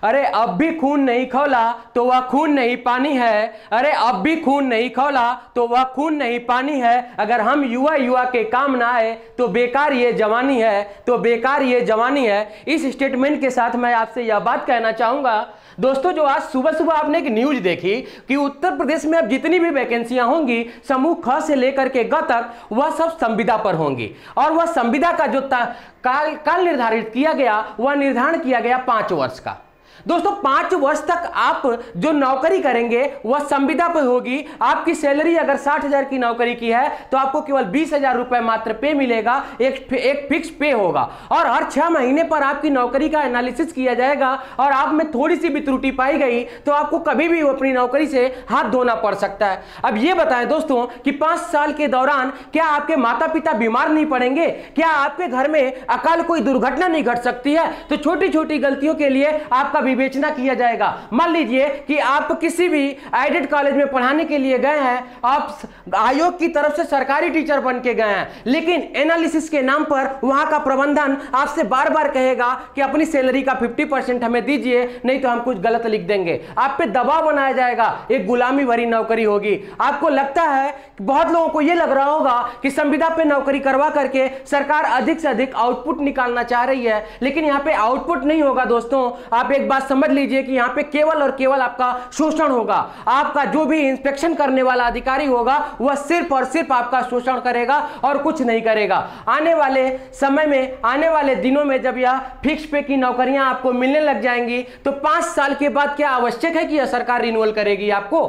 अरे अब भी खून नहीं खौला तो वह खून नहीं पानी है। अरे अब भी खून नहीं खौला तो वह खून नहीं पानी है। अगर हम युवा के काम ना आए तो बेकार ये जवानी है, तो बेकार ये जवानी है। इस स्टेटमेंट के साथ मैं आपसे यह बात कहना चाहूंगा दोस्तों, जो आज सुबह सुबह आपने एक न्यूज देखी कि उत्तर प्रदेश में अब जितनी भी वैकेंसियां होंगी समूह ख से लेकर के ग तक, वह सब संविदा पर होंगी। और वह संविदा का जो काल निर्धारित किया गया, वह निर्धारण किया गया 5 वर्ष का। दोस्तों 5 वर्ष तक आप जो नौकरी करेंगे वह संविदा पर होगी। आपकी सैलरी अगर 60,000 की नौकरी की है तो आपको केवल 20,000 रुपए मात्र पे मिलेगा। एक फिक्स पे होगा और हर 6 महीने पर आपकी नौकरी का एनालिसिस किया जाएगा और आप में थोड़ी सी भी त्रुटि पाई गई तो आपको कभी भी अपनी नौकरी से हाथ धोना पड़ सकता है। अब यह बताएं दोस्तों कि 5 साल के दौरान क्या आपके माता पिता बीमार नहीं पड़ेंगे? क्या आपके घर में अकाल कोई दुर्घटना नहीं घट सकती है? तो छोटी छोटी गलतियों के लिए आपका विवेचना किया जाएगा। मान लीजिए कि आप किसी भी एडेड कॉलेज में पढ़ाने के लिए गए हैं, आप आयोग की तरफ से सरकारी टीचर बन के गए हैं, लेकिन एनालिसिस के नाम पर वहां का प्रबंधन आपसे बार बार कहेगा कि अपनी सैलरी का 50% हमें दीजिए, नहीं तो हम कुछ गलत लिख देंगे। आप पे दबाव बनाया जाएगा, एक गुलामी भरी नौकरी होगी। आपको लगता है, बहुत लोगों को यह लग रहा होगा कि संविदा पे नौकरी करवा करके सरकार अधिक से अधिक आउटपुट निकालना चाह रही है, लेकिन यहां पे आउटपुट नहीं होगा दोस्तों। आप एक बात समझ लीजिए कि यहां पे केवल और केवल आपका शोषण होगा। आपका जो भी इंस्पेक्शन करने वाला अधिकारी होगा वह सिर्फ और सिर्फ आपका शोषण करेगा और कुछ नहीं करेगा। आने वाले समय में, आने वाले दिनों में जब यह फिक्स पे की नौकरियां आपको मिलने लग जाएंगी तो 5 साल के बाद क्या आवश्यक है कि यह सरकार रिन्यूअल करेगी आपको?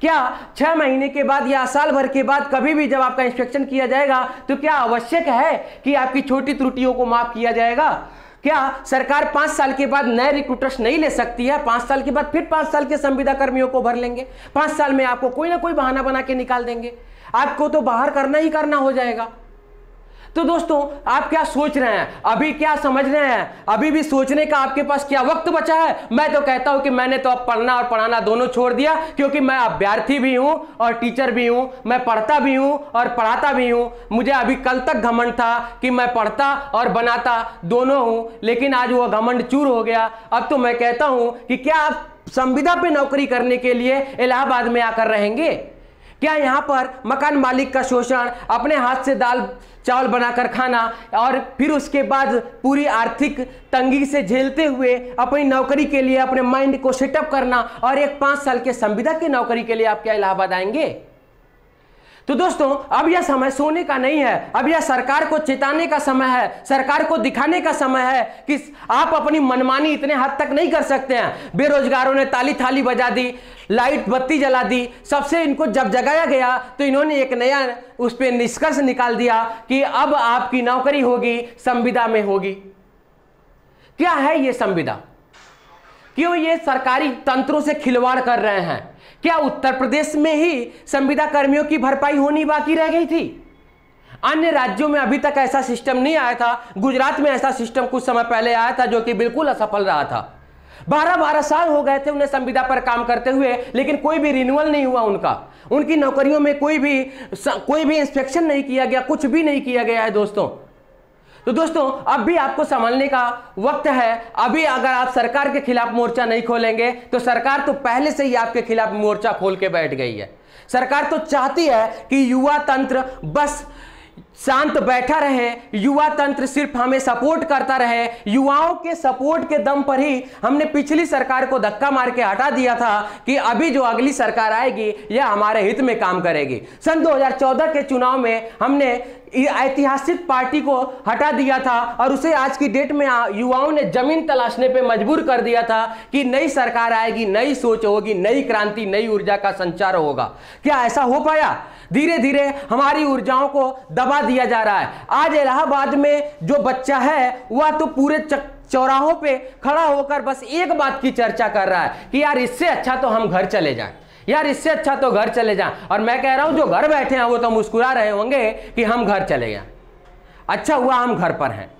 क्या 6 महीने के बाद या साल भर के बाद कभी भी जब आपका इंस्पेक्शन किया जाएगा तो क्या आवश्यक है कि आपकी छोटी त्रुटियों को माफ किया जाएगा? क्या सरकार 5 साल के बाद नए रिक्रूटर्स नहीं ले सकती है? 5 साल के बाद फिर 5 साल के संविदा कर्मियों को भर लेंगे। 5 साल में आपको कोई ना कोई बहाना बना के निकाल देंगे, आपको तो बाहर करना ही करना हो जाएगा। तो दोस्तों आप क्या सोच रहे हैं, अभी क्या समझ रहे हैं? अभी भी सोचने का आपके पास क्या वक्त बचा है? मैं तो कहता हूं कि मैंने तो अब पढ़ना और पढ़ाना दोनों छोड़ दिया, क्योंकि मैं अभ्यर्थी भी हूं और टीचर भी हूं। मैं पढ़ता भी हूं और पढ़ाता भी हूं। मुझे अभी कल तक घमंड था कि मैं पढ़ता और बनाता दोनों हूं, लेकिन आज वो घमंड चूर हो गया। अब तो मैं कहता हूं कि क्या आप संविदा पे नौकरी करने के लिए इलाहाबाद में आकर रहेंगे? क्या यहां पर मकान मालिक का शोषण, अपने हाथ से दाल चावल बनाकर खाना और फिर उसके बाद पूरी आर्थिक तंगी से झेलते हुए अपनी नौकरी के लिए अपने माइंड को सेटअप करना और एक 5 साल के संविदा की नौकरी के लिए आप क्या इलाहाबाद आएंगे? तो दोस्तों अब यह समय सोने का नहीं है, अब यह सरकार को चेताने का समय है, सरकार को दिखाने का समय है कि आप अपनी मनमानी इतने हद तक नहीं कर सकते हैं। बेरोजगारों ने ताली थाली बजा दी, लाइट बत्ती जला दी, सबसे इनको जब जगाया गया तो इन्होंने एक नया उस पर निष्कर्ष निकाल दिया कि अब आपकी नौकरी होगी संविदा में होगी। क्या है ये संविदा? क्यों ये सरकारी तंत्रों से खिलवाड़ कर रहे हैं? क्या उत्तर प्रदेश में ही संविदा कर्मियों की भरपाई होनी बाकी रह गई थी? अन्य राज्यों में अभी तक ऐसा सिस्टम नहीं आया था। गुजरात में ऐसा सिस्टम कुछ समय पहले आया था जो कि बिल्कुल असफल रहा था। 12-12 साल हो गए थे उन्हें संविदा पर काम करते हुए, लेकिन कोई भी रिन्यूअल नहीं हुआ उनका। उनकी नौकरियों में कोई भी इंस्पेक्शन नहीं किया गया, कुछ भी नहीं किया गया है दोस्तों। तो दोस्तों अब भी आपको संभालने का वक्त है। अभी अगर आप सरकार के खिलाफ मोर्चा नहीं खोलेंगे तो सरकार तो पहले से ही आपके खिलाफ मोर्चा खोल के बैठ गई है। सरकार तो चाहती है कि युवा तंत्र बस शांत बैठा रहे, युवा तंत्र सिर्फ हमें सपोर्ट करता रहे। युवाओं के सपोर्ट के दम पर ही हमने पिछली सरकार को धक्का मार के हटा दिया था कि अभी जो अगली सरकार आएगी यह हमारे हित में काम करेगी। सन 2014 के चुनाव में हमने ऐतिहासिक पार्टी को हटा दिया था और उसे आज की डेट में युवाओं ने जमीन तलाशने पे मजबूर कर दिया था कि नई सरकार आएगी, नई सोच होगी, नई क्रांति, नई ऊर्जा का संचार होगा। क्या ऐसा हो पाया? धीरे धीरे हमारी ऊर्जाओं को दबा दिया जा रहा है। आज इलाहाबाद में जो बच्चा है वह तो पूरे चौराहों पे खड़ा होकर बस एक बात की चर्चा कर रहा है कि यार इससे अच्छा तो हम घर चले जाएं, यार इससे अच्छा तो घर चले जाएं। और मैं कह रहा हूं जो घर बैठे हैं वो तो मुस्कुरा रहे होंगे कि हम घर चले गए, अच्छा हुआ हम घर पर हैं।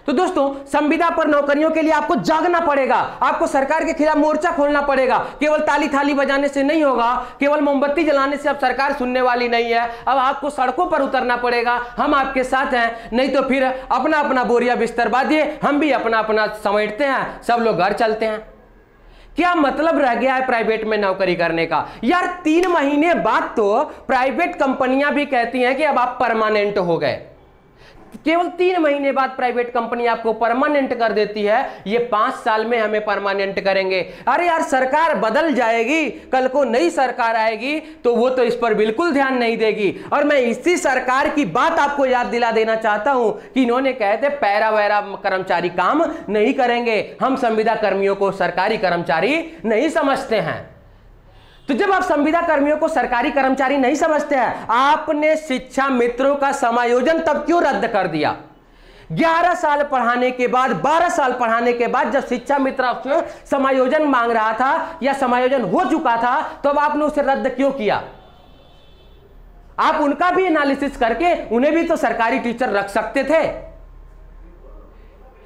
तो दोस्तों, संविदा पर नौकरियों के लिए आपको जागना पड़ेगा, आपको सरकार के खिलाफ मोर्चा खोलना पड़ेगा। केवल ताली थाली बजाने से नहीं होगा, केवल मोमबत्ती जलाने से अब सरकार सुनने वाली नहीं है। अब आपको सड़कों पर उतरना पड़ेगा। हम आपके साथ हैं, नहीं तो फिर अपना अपना बोरिया बिस्तर बांधिए, हम भी अपना अपना समेटते हैं, सब लोग घर चलते हैं। क्या मतलब रह गया है प्राइवेट में नौकरी करने का? यार 3 महीने बाद तो प्राइवेट कंपनियां भी कहती हैं कि अब आप परमानेंट हो गए। केवल 3 महीने बाद प्राइवेट कंपनी आपको परमानेंट कर देती है, ये 5 साल में हमें परमानेंट करेंगे। अरे यार, सरकार बदल जाएगी, कल को नई सरकार आएगी तो वो तो इस पर बिल्कुल ध्यान नहीं देगी। और मैं इसी सरकार की बात आपको याद दिला देना चाहता हूं कि इन्होंने कहे थे पैरा वैरा कर्मचारी काम नहीं करेंगे, हम संविदा कर्मियों को सरकारी कर्मचारी नहीं समझते हैं। तो जब आप संविदा कर्मियों को सरकारी कर्मचारी नहीं समझते हैं, आपने शिक्षा मित्रों का समायोजन तब क्यों रद्द कर दिया? 11 साल पढ़ाने के बाद, 12 साल पढ़ाने के बाद जब शिक्षा मित्र आपसे समायोजन मांग रहा था या समायोजन हो चुका था, तो अब आपने उसे रद्द क्यों किया? आप उनका भी एनालिसिस करके उन्हें भी तो सरकारी टीचर रख सकते थे।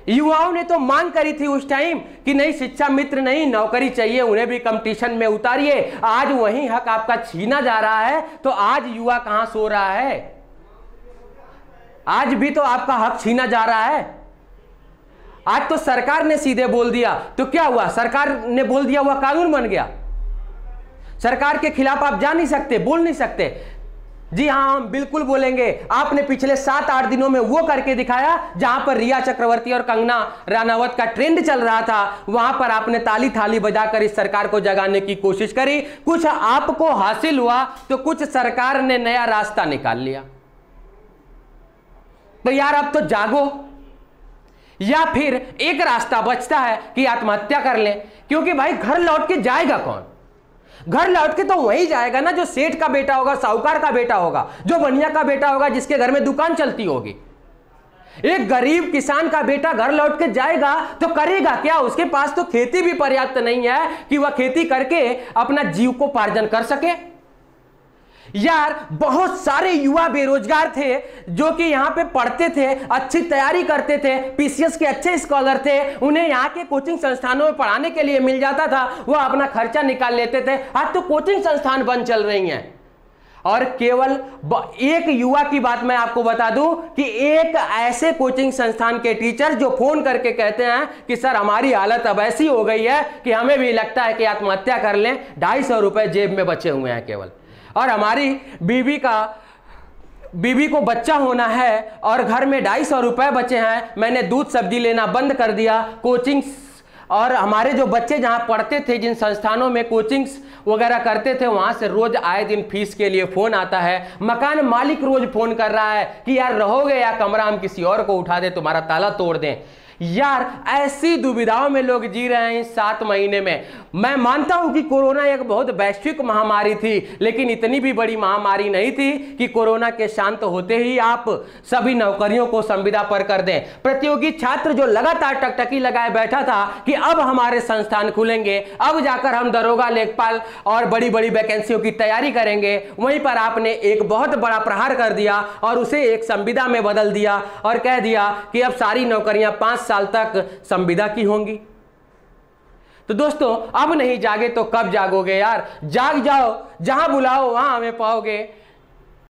युवाओं ने तो मांग करी थी उस टाइम कि नहीं, शिक्षा मित्र नहीं, नौकरी चाहिए, उन्हें भी कंपटीशन में उतारिए। आज वही हक आपका छीना जा रहा है, तो आज युवा कहां सो रहा है? आज भी तो आपका हक छीना जा रहा है। आज तो सरकार ने सीधे बोल दिया, तो क्या हुआ? सरकार ने बोल दिया, वह कानून बन गया। सरकार के खिलाफ आप जा नहीं सकते, बोल नहीं सकते। जी हां, हम बिल्कुल बोलेंगे। आपने पिछले 7-8 दिनों में वो करके दिखाया जहां पर रिया चक्रवर्ती और कंगना रनावत का ट्रेंड चल रहा था, वहां पर आपने ताली थाली बजाकर इस सरकार को जगाने की कोशिश करी। कुछ आपको हासिल हुआ तो कुछ सरकार ने नया रास्ता निकाल लिया। तो यार अब तो जागो, या फिर एक रास्ता बचता है कि आत्महत्या कर लें, क्योंकि भाई घर लौट के जाएगा कौन? घर लौट के तो वही जाएगा ना जो सेठ का बेटा होगा, साहूकार का बेटा होगा, जो बनिया का बेटा होगा, जिसके घर में दुकान चलती होगी। एक गरीब किसान का बेटा घर लौट के जाएगा तो करेगा क्या? उसके पास तो खेती भी पर्याप्त नहीं है कि वह खेती करके अपना जीविकोपार्जन कर सके। यार बहुत सारे युवा बेरोजगार थे जो कि यहां पे पढ़ते थे, अच्छी तैयारी करते थे, पीसीएस के अच्छे स्कॉलर थे, उन्हें यहां के कोचिंग संस्थानों में पढ़ाने के लिए मिल जाता था, वो अपना खर्चा निकाल लेते थे। आज तो कोचिंग संस्थान बंद चल रही हैं। और केवल एक युवा की बात मैं आपको बता दूं कि एक ऐसे कोचिंग संस्थान के टीचर जो फोन करके कहते हैं कि सर हमारी हालत अब ऐसी हो गई है कि हमें भी लगता है कि आत्महत्या कर लें, 250 रुपए जेब में बचे हुए हैं केवल, और हमारी बीवी को बच्चा होना है और घर में 250 रुपए बचे हैं, मैंने दूध सब्जी लेना बंद कर दिया। कोचिंग और हमारे जो बच्चे जहां पढ़ते थे, जिन संस्थानों में कोचिंग्स वगैरह करते थे, वहां से रोज आए दिन फीस के लिए फोन आता है। मकान मालिक रोज फोन कर रहा है कि यार रहोगे या कमरा हम किसी और को उठा दें, तुम्हारा ताला तोड़ दें। यार ऐसी दुविधाओं में लोग जी रहे हैं इस 7 महीने में। मैं मानता हूं कि कोरोना एक बहुत वैश्विक महामारी थी, लेकिन इतनी भी बड़ी महामारी नहीं थी कि कोरोना के शांत होते ही आप सभी नौकरियों को संविदा पर कर दें। प्रतियोगी छात्र जो लगातार टकटकी लगाए बैठा था कि अब हमारे संस्थान खुलेंगे, अब जाकर हम दरोगा, लेखपाल और बड़ी बड़ी वैकेंसियों की तैयारी करेंगे, वहीं पर आपने एक बहुत बड़ा प्रहार कर दिया और उसे एक संविदा में बदल दिया और कह दिया कि अब सारी नौकरियां 5 साल तक संविदा की होंगी। तो दोस्तों, अब नहीं जागे तो कब जागोगे यार? जाग जाओ, जहां बुलाओ वहां हमें पाओगे।